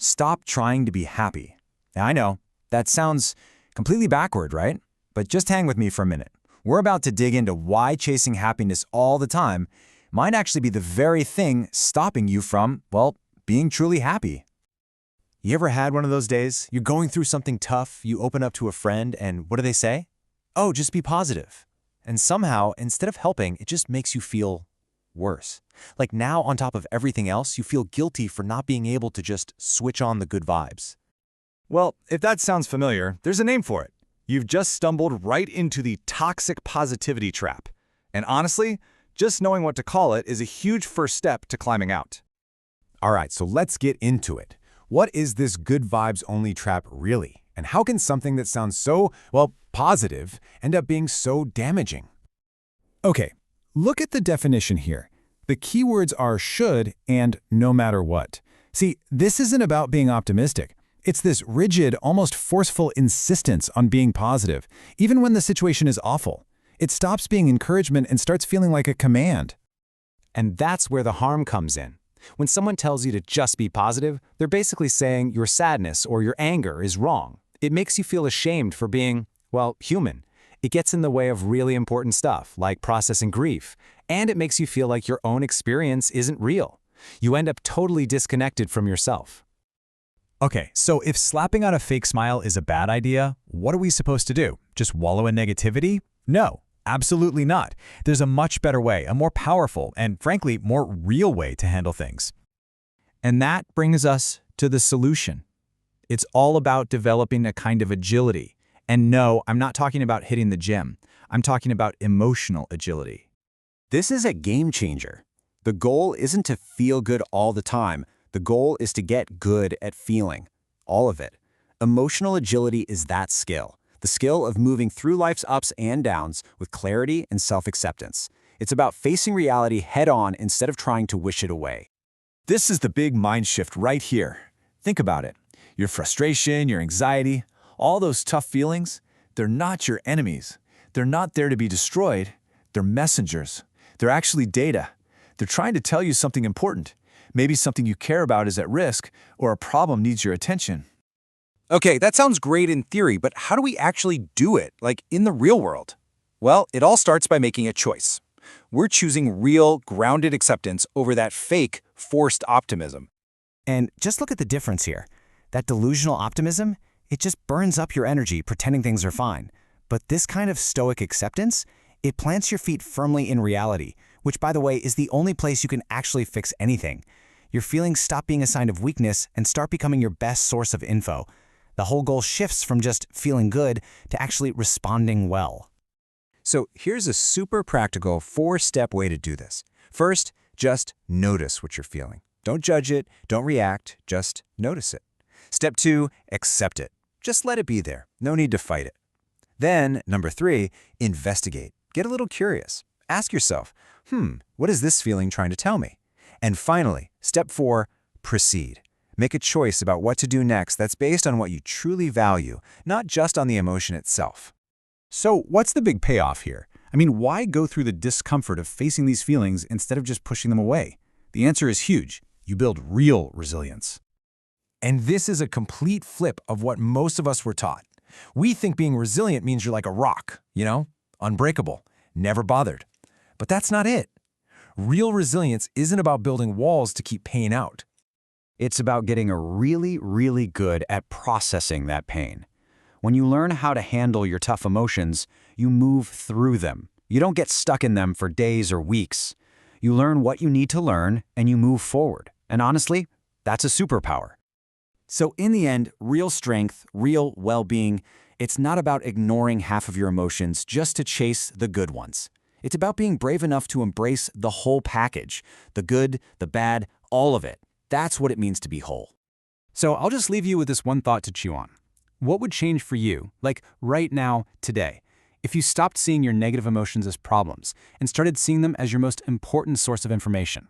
Stop trying to be happy. Now, I know, that sounds completely backward, right? But just hang with me for a minute. We're about to dig into why chasing happiness all the time might actually be the very thing stopping you from, well, being truly happy. You ever had one of those days? You're going through something tough, you open up to a friend, and what do they say? Oh, just be positive. And somehow, instead of helping, it just makes you feel worse. Like now, on top of everything else, you feel guilty for not being able to just switch on the good vibes. Well, if that sounds familiar, there's a name for it. You've just stumbled right into the toxic positivity trap. And honestly, just knowing what to call it is a huge first step to climbing out. All right, so let's get into it. What is this good vibes only trap really? And how can something that sounds so, well, positive end up being so damaging? Okay, look at the definition here. The keywords are should and no matter what. See, this isn't about being optimistic. It's this rigid, almost forceful insistence on being positive, even when the situation is awful. It stops being encouragement and starts feeling like a command. And that's where the harm comes in. When someone tells you to just be positive, they're basically saying your sadness or your anger is wrong. It makes you feel ashamed for being, well, human. It gets in the way of really important stuff, like processing grief, and it makes you feel like your own experience isn't real. You end up totally disconnected from yourself. Okay, so if slapping on a fake smile is a bad idea, what are we supposed to do? Just wallow in negativity? No, absolutely not. There's a much better way, a more powerful and, frankly, more real way to handle things. And that brings us to the solution. It's all about developing a kind of agility. And no, I'm not talking about hitting the gym. I'm talking about emotional agility. This is a game changer. The goal isn't to feel good all the time. The goal is to get good at feeling. All of it. Emotional agility is that skill. The skill of moving through life's ups and downs with clarity and self-acceptance. It's about facing reality head-on instead of trying to wish it away. This is the big mind shift right here. Think about it. Your frustration, your anxiety, all those tough feelings, they're not your enemies. They're not there to be destroyed. They're messengers. They're actually data. They're trying to tell you something important. Maybe something you care about is at risk, or a problem needs your attention. Okay, that sounds great in theory, but how do we actually do it, like in the real world? Well, it all starts by making a choice. We're choosing real, grounded acceptance over that fake, forced optimism. And just look at the difference here. That delusional optimism, it just burns up your energy pretending things are fine. But this kind of stoic acceptance, it plants your feet firmly in reality, which, by the way, is the only place you can actually fix anything. Your feelings stop being a sign of weakness and start becoming your best source of info. The whole goal shifts from just feeling good to actually responding well. So here's a super practical 4-step way to do this. First, just notice what you're feeling. Don't judge it, don't react, just notice it. Step 2, accept it. Just let it be there. No need to fight it. Then, number 3, investigate. Get a little curious. Ask yourself, what is this feeling trying to tell me? And finally, step 4, proceed. Make a choice about what to do next that's based on what you truly value, not just on the emotion itself. So what's the big payoff here? I mean, why go through the discomfort of facing these feelings instead of just pushing them away? The answer is huge. You build real resilience. And this is a complete flip of what most of us were taught. We think being resilient means you're like a rock, unbreakable, never bothered. But that's not it. Real resilience isn't about building walls to keep pain out. It's about getting really, really good at processing that pain. When you learn how to handle your tough emotions, you move through them. You don't get stuck in them for days or weeks. You learn what you need to learn, and you move forward. And honestly, that's a superpower. So in the end, real strength, real well-being, it's not about ignoring half of your emotions just to chase the good ones. It's about being brave enough to embrace the whole package, the good, the bad, all of it. That's what it means to be whole. So I'll just leave you with this one thought to chew on. What would change for you, like right now, today, if you stopped seeing your negative emotions as problems and started seeing them as your most important source of information?